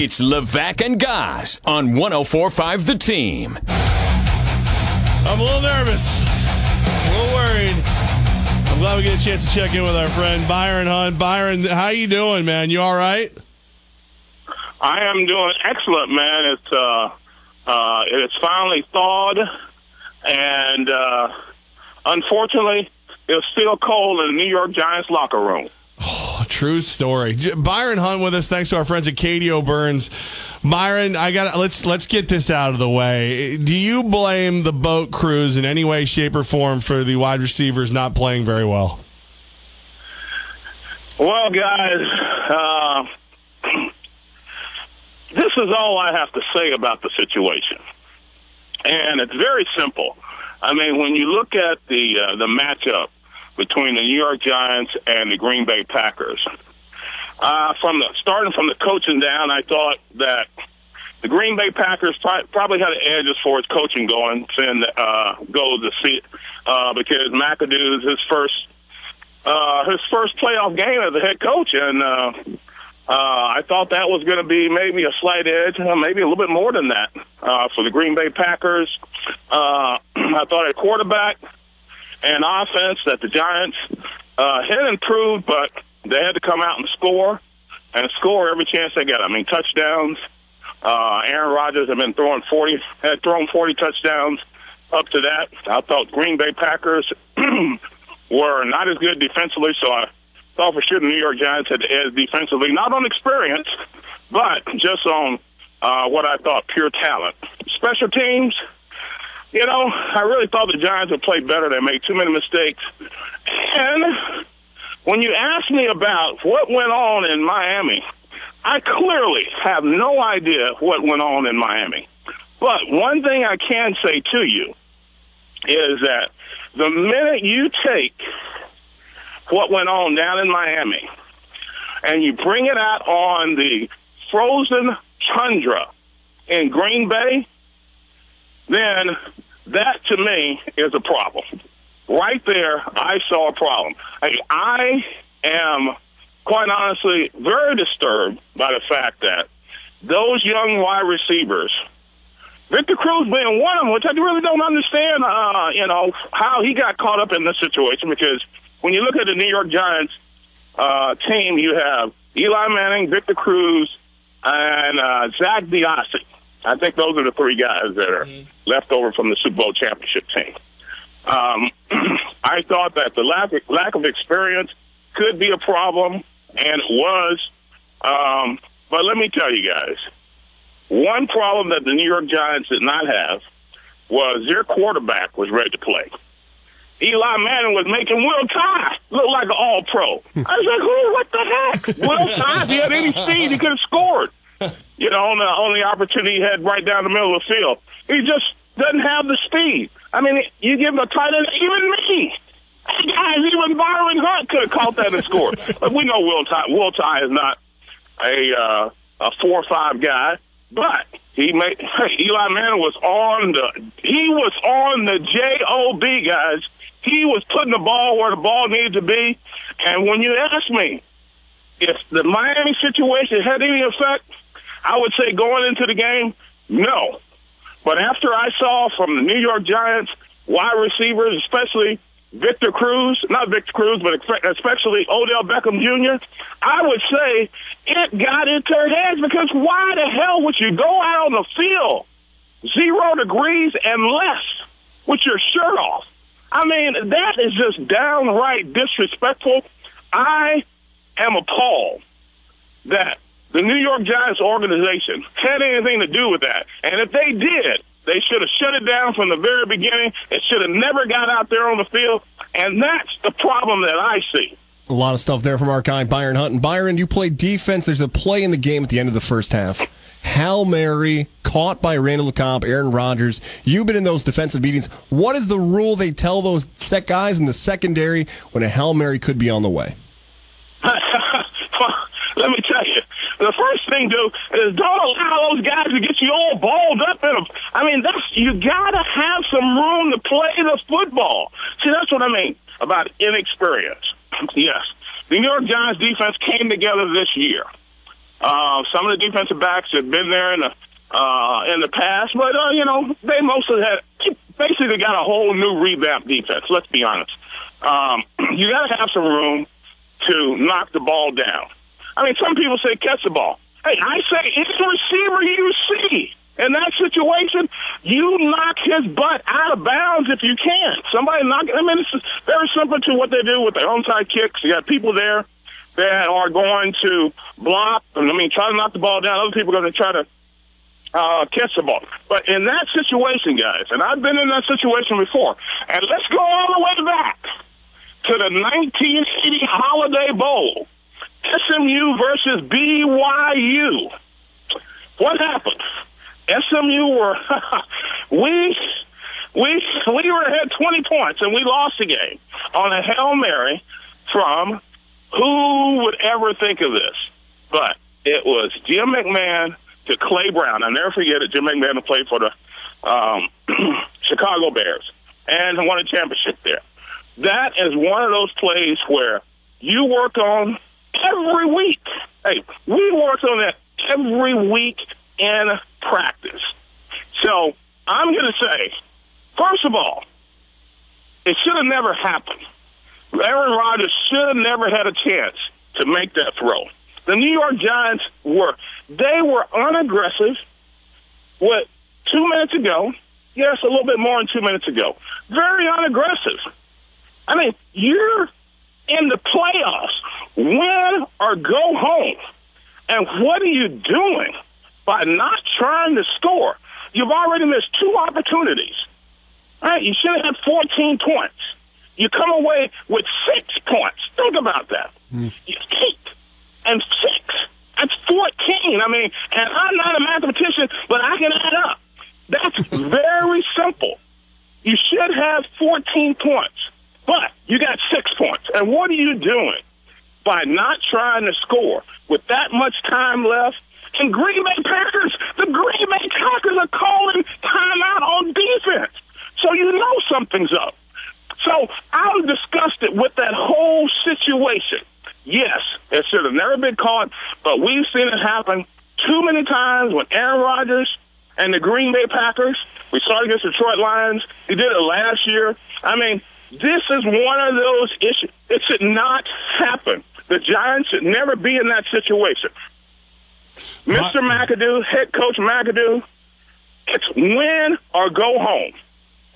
It's Levack and Goz on 104.5 The Team. I'm a little nervous, a little worried. I'm glad we get a chance to check in with our friend Byron Hunt. Byron, how you doing, man? You all right? I am doing excellent, man. It's finally thawed, and unfortunately, it's still cold in the New York Giants locker room. Oh, true story. Byron Hunt with us. Thanks to our friends at KDO Burns. Byron, let's get this out of the way. Do you blame the boat crews in any way, shape, or form for the wide receivers not playing very well? Well, guys, this is all I have to say about the situation, and it's very simple. I mean, when you look at the matchup between the New York Giants and the Green Bay Packers, starting from the coaching down, I thought that the Green Bay Packers probably had an edge as far as coaching going, goes to see it, because McAdoo's his first playoff game as a head coach, and I thought that was going to be maybe a slight edge, maybe a little bit more than that for the Green Bay Packers. I thought at quarterback and offense that the Giants had improved, but they had to come out and score every chance they got. I mean, touchdowns. Aaron Rodgers had thrown 40 touchdowns up to that. I thought Green Bay Packers were not as good defensively, so I thought for sure the New York Giants had the edge defensively, not on experience, but just on what I thought pure talent. Special teams, I really thought the Giants would play better. They made too many mistakes. And when you ask me about what went on in Miami, I clearly have no idea what went on in Miami. But one thing I can say to you is that the minute you take what went on down in Miami and you bring it out on the frozen tundra in Green Bay, then that to me is a problem. Right there, I saw a problem. I am, quite honestly, very disturbed by the fact that those young wide receivers, Victor Cruz being one of them, which I really don't understand, how he got caught up in this situation, because when you look at the New York Giants team, you have Eli Manning, Victor Cruz, and Zach Diossi. I think those are the three guys that are left over from the Super Bowl championship team. I thought that the lack of experience could be a problem, and it was. But let me tell you guys, one problem that the New York Giants did not have was their quarterback was ready to play. Eli Manning was making Will Tye look like an all-pro. I was like, what the heck? Will Tye, if he had any speed, he could have scored. On the opportunity he had right down the middle of the field. He just doesn't have the speed. I mean, you give him a tight end, even me. Guys, even Byron Hunt could have caught that and scored. But we know Will Tye is not a 4-5 guy, but Eli Manning was on the JOB, guys. He was putting the ball where the ball needed to be. And when you ask me if the Miami situation had any effect, I would say going into the game, no. But after I saw from the New York Giants wide receivers, especially not Victor Cruz, but especially Odell Beckham Jr., I would say it got into their heads, because why the hell would you go out on the field 0 degrees and less with your shirt off? I mean, that is just downright disrespectful. I am appalled that the New York Giants organization had anything to do with that. And if they did, they should have shut it down from the very beginning. It should have never got out there on the field. And that's the problem that I see. A lot of stuff there from our guy, Byron Hunt. And Byron, you play defense. There's a play in the game at the end of the first half. Hail Mary, caught by Randall LeCompte, Aaron Rodgers. You've been in those defensive meetings. What is the rule they tell those set guys in the secondary when a Hail Mary could be on the way? Let me tell you, the first thing to do is don't allow those guys to get you all balled up in them. I mean, you got to have some room to play the football. See, that's what I mean about inexperience. Yes, the New York Giants defense came together this year. Some of the defensive backs have been there in the past, but they mostly basically got a whole new revamped defense. Let's be honest. You got to have some room to knock the ball down. I mean, some people say catch the ball. Hey, I say it's the receiver you see. In that situation, you knock his butt out of bounds if you can. Somebody knock it. I mean, it's very simple to what they do with their onside kicks. You got people there that are going to block. I mean, try to knock the ball down. Other people are going to try to catch the ball. But in that situation, guys, and I've been in that situation before, and let's go all the way back to the 1980 Holiday Bowl, SMU versus BYU. What happened? SMU were we were ahead 20 points, and we lost the game on a Hail Mary from who would ever think of this? But it was Jim McMahon to Clay Brown. I'll never forget it. Jim McMahon played for the Chicago Bears and won a championship there. That is one of those plays where you work on every week. Hey, we worked on that every week in practice. So I'm going to say, first of all, it should have never happened. Aaron Rodgers should have never had a chance to make that throw. The New York Giants were unaggressive. What, 2 minutes ago? Yes, a little bit more than 2 minutes ago. Very unaggressive. I mean, you're in the playoffs. Win or go home. And what are you doing by not trying to score? You've already missed 2 opportunities. All right, you should have had 14 points. You come away with 6 points. Think about that. 8 and 6. That's 14. I mean, and I'm not a mathematician, but I can add up. That's very simple. You should have 14 points, but you got 6 points. And what are you doing by not trying to score with that much time left? And Green Bay Packers, the Green Bay Packers are calling timeout on defense. So you know something's up. So I was disgusted with that whole situation. Yes, it should have never been caught, but we've seen it happen too many times with Aaron Rodgers and the Green Bay Packers. We saw it against the Detroit Lions. He did it last year. I mean, this is one of those issues. It should not happen. The Giants should never be in that situation. Mr. McAdoo, head coach McAdoo, it's win or go home.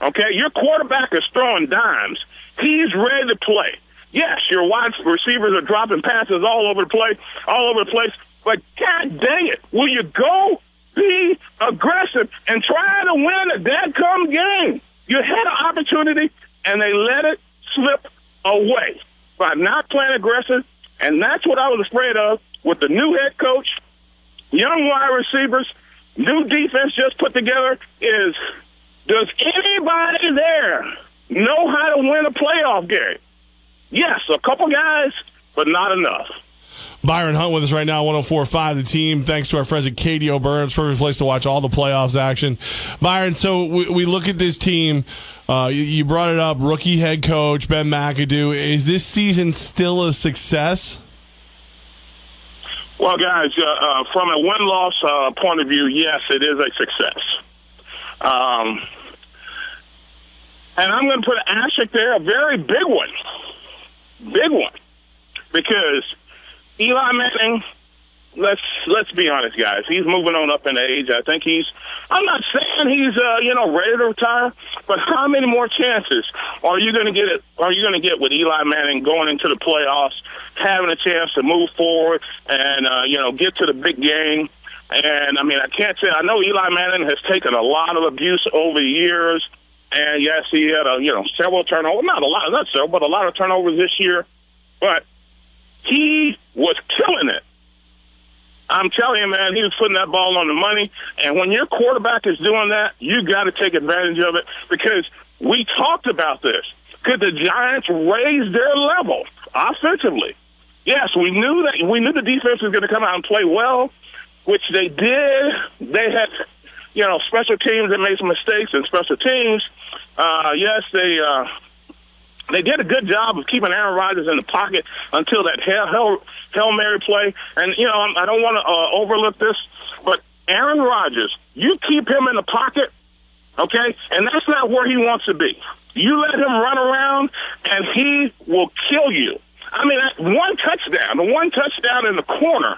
Okay, your quarterback is throwing dimes. He's ready to play. Yes, your wide receivers are dropping passes all over the place. But God dang it, will you go be aggressive and try to win a dadgum game? You had an opportunity, and they let it slip away by not playing aggressive. And that's what I was afraid of with the new head coach, young wide receivers, new defense just put together is, does anybody there know how to win a playoff game? Yes, a couple guys, but not enough. Byron Hunt with us right now, 104.5 The Team. Thanks to our friends at KDO Burns, perfect place to watch all the playoffs action. Byron, so we look at this team. You brought it up, rookie head coach Ben McAdoo. Is this season still a success? Well, guys, from a win-loss point of view, yes, it is a success. And I'm going to put an asterisk there, a very big one. Big one. Because Eli Manning, let's be honest, guys, he's moving on up in age. I think I'm not saying he's ready to retire, but how many more chances are you going to get with Eli Manning going into the playoffs, having a chance to move forward and get to the big game? And I mean, I know Eli Manning has taken a lot of abuse over the years. And yes, he had several turnovers, not several, but a lot of turnovers this year. But he was killing it. I'm telling you, man, he was putting that ball on the money. And when your quarterback is doing that, you got to take advantage of it, because we talked about this. Could the Giants raise their level offensively? Yes, we knew the defense was going to come out and play well, which they did. They had, special teams that made some mistakes in special teams. Yes, they They did a good job of keeping Aaron Rodgers in the pocket until that Hail Mary play. And, I don't want to overlook this, but Aaron Rodgers, you keep him in the pocket, okay, and that's not where he wants to be. You let him run around, and he will kill you. I mean, the one touchdown in the corner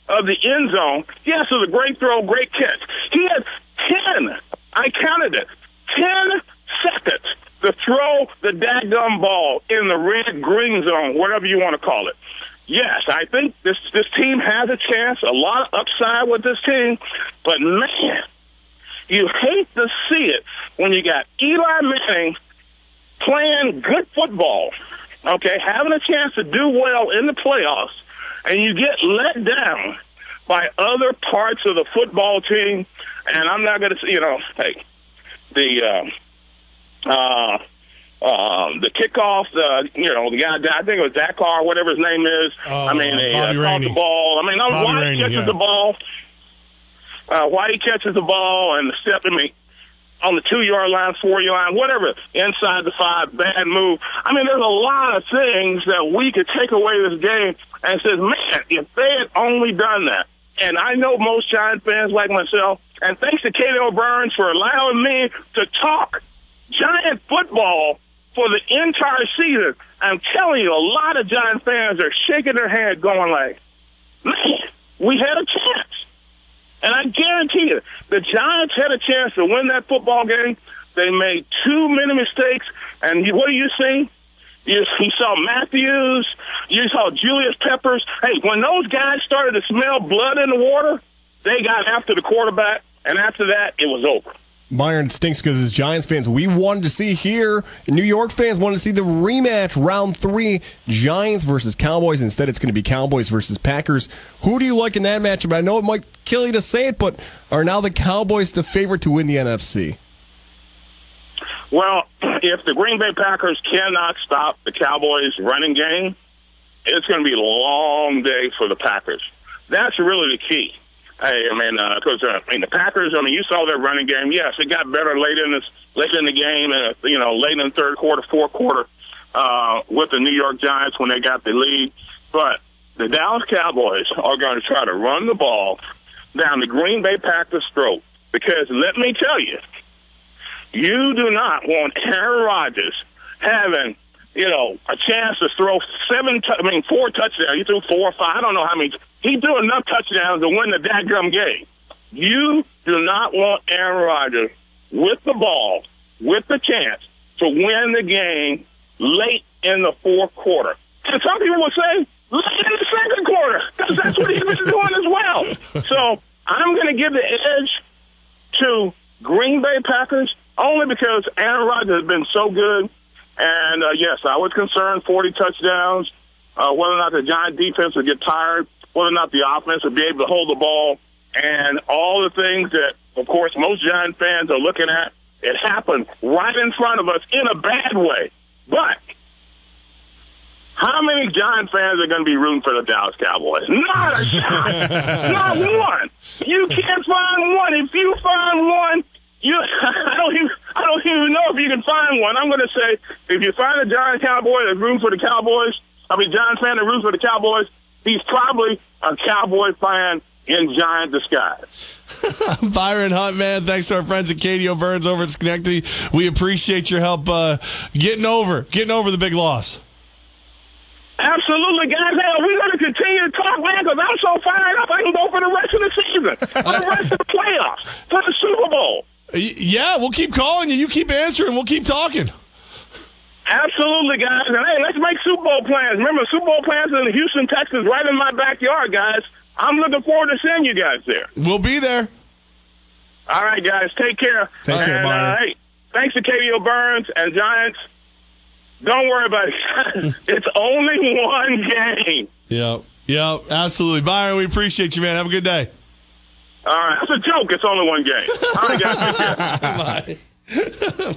of the end zone, yes, it was a great throw, great catch. He had 10, I counted it, 10 seconds to throw the dadgum ball in the red-green zone, whatever you want to call it. Yes, I think this team has a chance, a lot of upside with this team, but, man, you hate to see it when you got Eli Manning playing good football, okay, having a chance to do well in the playoffs, and you get let down by other parts of the football team. And I'm not going to, hey, the kickoff, the guy, I think it was Dakar, whatever his name is. Caught the ball. I mean, why he catches the ball, and the step, on the 2-yard line, 4-yard line, whatever, inside the 5, bad move. I mean, there's a lot of things that we could take away this game and says, man, if they had only done that. And I know most Giant fans like myself, and thanks to Kato Burns for allowing me to talk Giant football for the entire season. I'm telling you, a lot of Giant fans are shaking their head going like, man, we had a chance. And I guarantee you, the Giants had a chance to win that football game. They made too many mistakes. And what do you see? You saw Matthews. You saw Julius Peppers. Hey, when those guys started to smell blood in the water, they got after the quarterback. And after that, it was over. Byron stinks because as Giants fans, we wanted to see here. New York fans wanted to see the rematch, round 3, Giants versus Cowboys. Instead, it's going to be Cowboys versus Packers. Who do you like in that matchup? I know it might kill you to say it, but are now the Cowboys the favorite to win the NFC? Well, if the Green Bay Packers cannot stop the Cowboys' running game, it's going to be a long day for the Packers. That's really the key. Hey, because the Packers, you saw their running game. Yes, it got better late in the game, and late in the third quarter, fourth quarter, with the New York Giants when they got the lead. But the Dallas Cowboys are going to try to run the ball down the Green Bay Packers' throat because let me tell you, you do not want Aaron Rodgers having a chance to throw 4 touchdowns. He threw 4 or 5. I don't know how many. He threw enough touchdowns to win the dadgum game. You do not want Aaron Rodgers with the ball, with the chance to win the game late in the fourth quarter. And some people will say, late in the second quarter, because that's what he's been doing as well. So I'm going to give the edge to Green Bay Packers only because Aaron Rodgers has been so good. And, yes, I was concerned 40 touchdowns, whether or not the Giant defense would get tired, whether or not the offense would be able to hold the ball, and all the things that, of course, most Giant fans are looking at. It happened right in front of us in a bad way. But how many Giant fans are going to be rooting for the Dallas Cowboys? Not a shot. Not one. You can't find one. If you find one, I don't even know if you can find one. I'm going to say if you find a Giant Cowboy that's rooting for the Cowboys, Giant fan that roots for the Cowboys, he's probably a Cowboy fan in giant disguise. Byron Hunt, man, thanks to our friends at KDO Burns over at Schenectady. We appreciate your help getting over the big loss. Absolutely, guys. Hey, we're going to continue to talk, man, because I'm so fired up I can go for the rest of the season, for the rest of the playoffs, for the Super Bowl. Yeah, we'll keep calling you. You keep answering. We'll keep talking. Absolutely, guys. And, hey, let's make Super Bowl plans. Remember, Super Bowl plans in Houston, Texas, right in my backyard, guys. I'm looking forward to seeing you guys there. We'll be there. All right, guys. Take care. Take care, Byron. Hey, thanks to KDO Burns and Giants. Don't worry about it. It's only one game. Yep, absolutely. Byron, we appreciate you, man. Have a good day. All right. It's a joke. It's only one game. All right, guys. Take care. Bye.